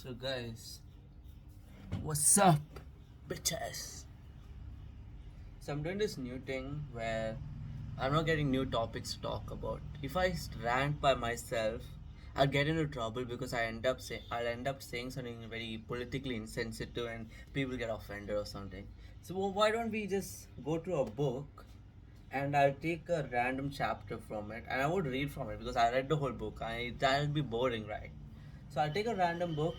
So guys, what's up, bitches? So I'm doing this new thing where I'm not getting new topics to talk about. If I rant by myself, I'll get into trouble because I'll end up saying something very politically insensitive and people get offended or something. So why don't we just go to a book and I'll take a random chapter from it and I would read from it because I read the whole book. That'll be boring, right? So I'll take a random book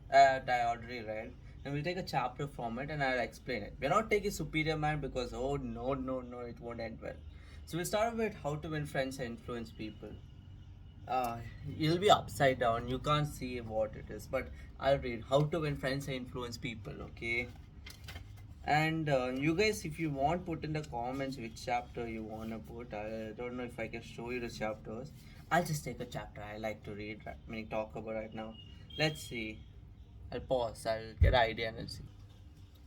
that I already read and we'll take a chapter from it and I'll explain it. We're not taking Superior Man because oh no, it won't end well. So we'll start with how to win friends and influence people. Uh, It'll be upside down. You can't see what it is, but I'll read how to win friends and influence people. Okay. And you guys, if you want, put in the comments which chapter you wanna put. I don't know if I can show you the chapters. I'll just take a chapter I like to read. I mean, talk about right now. Let's see. I'll pause. I'll get an idea and I'll see.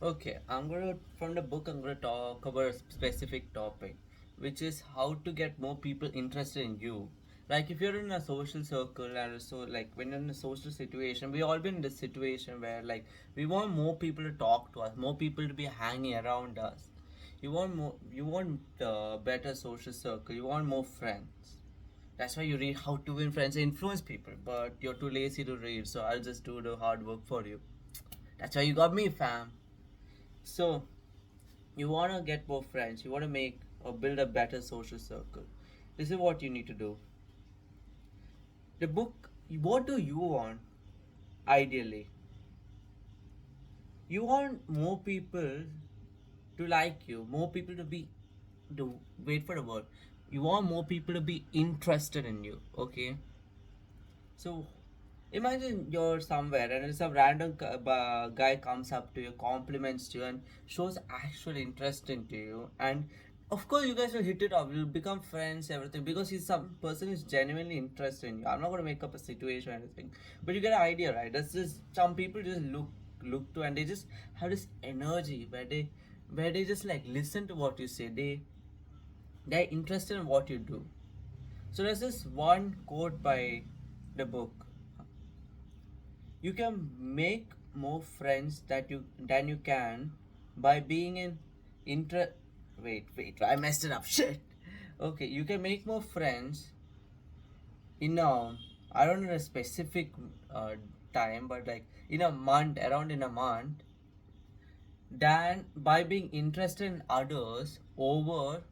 Okay, I'm gonna from the book. I'm gonna talk about a specific topic, which is how to get more people interested in you. Like if you're in a social circle and so like when you're in a social situation, we all been in this situation where like we want more people to talk to us, more people to be hanging around us. You want better social circle. You want more friends. That's why you read how to win friends and influence people. But you're too lazy to read, so I'll just do the hard work for you. That's why you got me, fam. So, you want to get more friends, you want to make or build a better social circle. This is what you need to do. The book, what do you want ideally? You want more people to like you, more people to be, to wait for the word. You want more people to be interested in you, okay? So, imagine you're somewhere and some random guy comes up to you, compliments you, and shows actual interest into you. And of course, you guys will hit it off. You'll become friends, everything, because he's some person is genuinely interested in you. I'm not gonna make up a situation or anything, but you get an idea, right? That's just some people just look to, and they just have this energy where they just like listen to what you say. They're interested in what you do. So there's this one quote by the book: you can make more friends than you can by being in inter wait, I messed it up. Shit. Okay, you can make more friends in a, I don't know, a specific time, but like in a month, around in a month, than by being interested in others over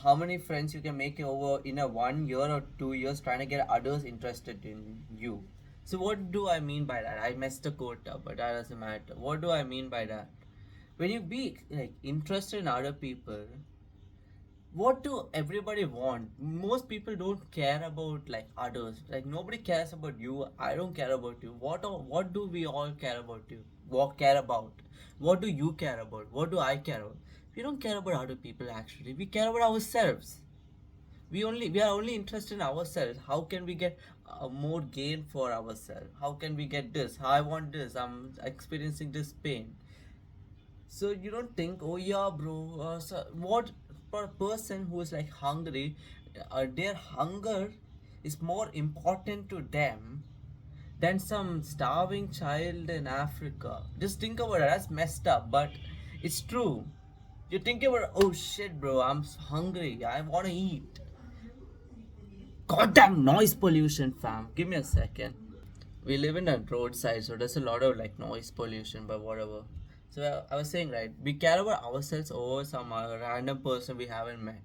how many friends you can make over in a 1 year or 2 years trying to get others interested in you. So what do I mean by that? I messed the quote up, but that doesn't matter. What do I mean by that? When you be like interested in other people, what do everybody want? Most people don't care about like others. Like nobody cares about you. I don't care about you. What do we all care about you? What care about? What do you care about? What do I care about? We don't care about other people actually. We care about ourselves. We are only interested in ourselves. How can we get more gain for ourselves? How can we get this? I want this. I'm experiencing this pain. So you don't think, oh yeah, bro. So what for a person who is like hungry, their hunger is more important to them than some starving child in Africa. Just think about it. That's messed up, but it's true. You think about, oh shit, bro. I'm hungry. I want to eat. Goddamn noise pollution, fam. Give me a second. We live in a roadside, so there's a lot of like noise pollution, but whatever. So I was saying, right, we care about ourselves over some random person we haven't met.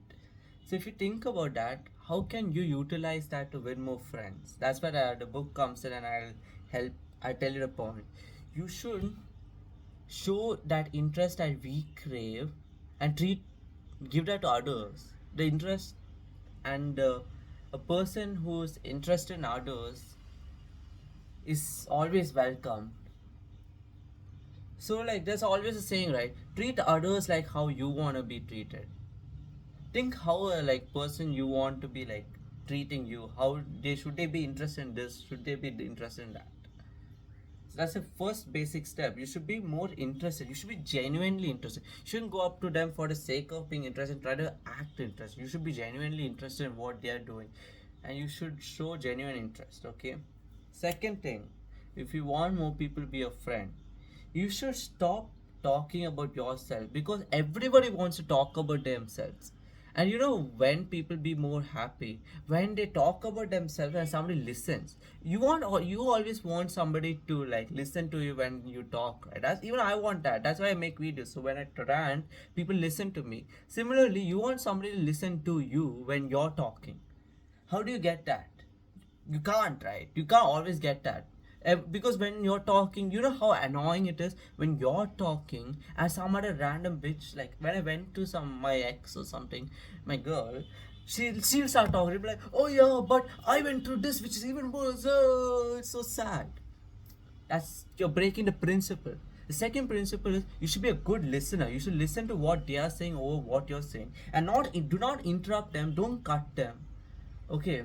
So if you think about that, how can you utilize that to win more friends? That's where the book comes in, and help. I tell you the point. You should show that interest that we crave, and give that to others. The interest and a person who's interested in others is always welcome. So like there's always a saying, right? Treat others like how you wanna be treated. Think how a like person you want to be like treating you. How they should they be interested in this? Should they be interested in that? So that's the first basic step. You should be more interested. You should be genuinely interested. You shouldn't go up to them for the sake of being interested and try to act interested. You should be genuinely interested in what they are doing. And you should show genuine interest, okay? Second thing, if you want more people to be your friend, you should stop talking about yourself, because everybody wants to talk about themselves. And you know, when people be more happy when they talk about themselves and somebody listens. You always want somebody to like listen to you when you talk, right? That's even I want that. That's why I make videos, so when I rant, people listen to me. Similarly, you want somebody to listen to you when you're talking. How do you get that? You can't, right? You can't always get that. Because when you're talking, you know how annoying it is when you're talking and some other random bitch, like when I went to my ex or something, my girl, she'll start talking. She'll be like, oh yeah, but I went through this, which is even worse. Oh, it's so sad. That's, you're breaking the principle. The second principle is you should be a good listener. You should listen to what they are saying over what you're saying, and do not interrupt them. Don't cut them. Okay,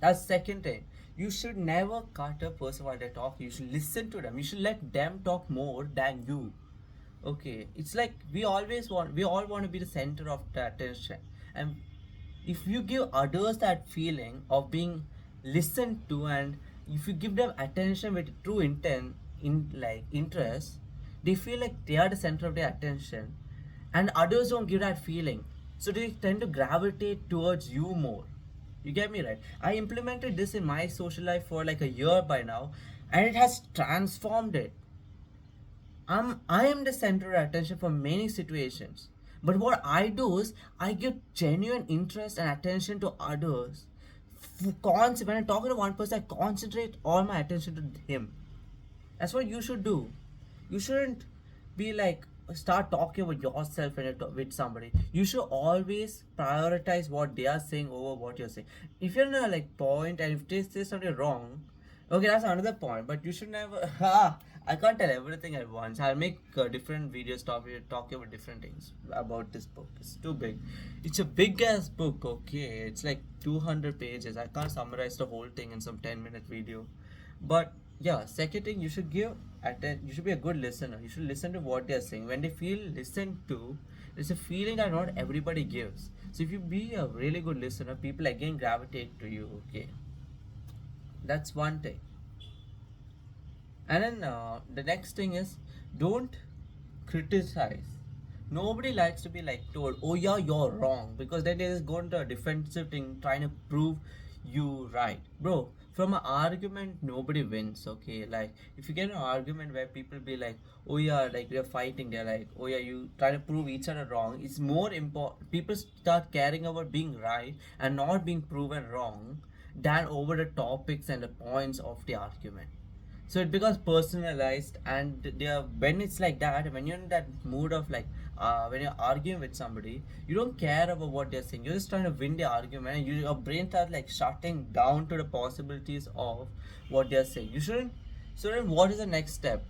that's second thing. You should never cut a person while they talk. You should listen to them. You should let them talk more than you. Okay, it's like we all want to be the center of the attention, and if you give others that feeling of being listened to, and if you give them attention with true intent, in like interest, they feel like they are the center of their attention, and others don't give that feeling, so they tend to gravitate towards you more. You get me, right? I implemented this in my social life for like a year by now, and it has transformed it. I am the center of attention for many situations. But what I do is I give genuine interest and attention to others. When I'm talking to one person, I concentrate all my attention to him. That's what you should do. You shouldn't be like start talking about yourself when with somebody. You should always prioritize what they are saying over what you're saying. If you're in a like point and if they say something wrong, okay, that's another point. But you should never. I can't tell everything at once. I'll make different videos talking about different things about this book. It's too big. It's a big ass book. Okay, it's like 200 pages. I can't summarize the whole thing in some 10-minute video. But yeah, second thing, you should you should be a good listener. You should listen to what they're saying. When they feel listened to, it's a feeling that not everybody gives. So if you be a really good listener, people again gravitate to you. Okay, that's one thing. And then the next thing is, don't criticize. Nobody likes to be like told, oh yeah, you're wrong, because then they just go into a defensive thing trying to prove you right. Bro, from an argument, nobody wins, okay? Like, if you get an argument where people be like, oh yeah, like we're fighting, they're like, oh yeah, you try to prove each other wrong. It's more important. People start caring about being right and not being proven wrong than over the topics and the points of the argument. So it becomes personalized, and they are, when it's like that, when you're in that mood of like when you're arguing with somebody, you don't care about what they're saying. You're just trying to win the argument, and your brain starts like shutting down to the possibilities of what they're saying. You shouldn't. So then what is the next step?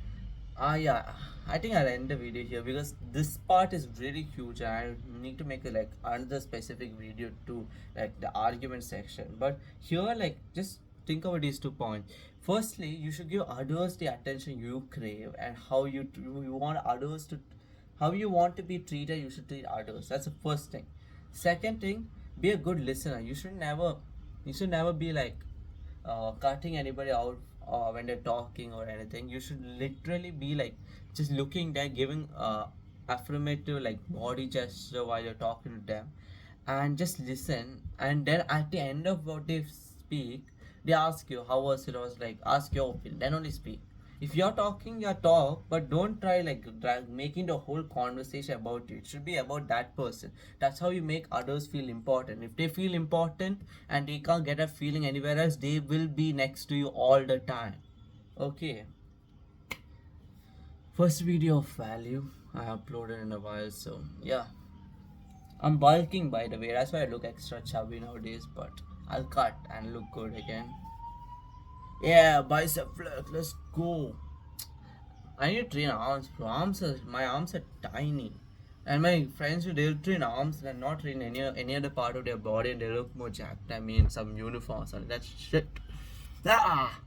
Yeah, I think I'll end the video here, because this part is really huge and I need to make a, like another specific video to like the argument section. But here, like, just think about these 2 points. Firstly, you should give others the attention you crave, and how you want others to, how you want to be treated. You should treat others. That's the first thing. Second thing, be a good listener. You should never be like cutting anybody out when they're talking or anything. You should literally be like just looking there, giving affirmative like body gesture while you're talking to them, and just listen. And then at the end of what they speak, they ask you how was it. I was like, ask your opinion, then only speak. If you're talking, you talk, but don't try like making the whole conversation about you. It should be about that person. That's how you make others feel important. If they feel important and they can't get a feeling anywhere else, they will be next to you all the time. Okay. First video of value I uploaded in a while, so yeah. I'm bulking, by the way. That's why I look extra chubby nowadays, but I'll cut and look good again. Yeah, bicep flex, let's go. I need to train arms, bro. My arms are tiny. And my friends who they'll train arms and not train any other part of their body, and they look more jacked. I mean, some uniforms and that shit. Ah!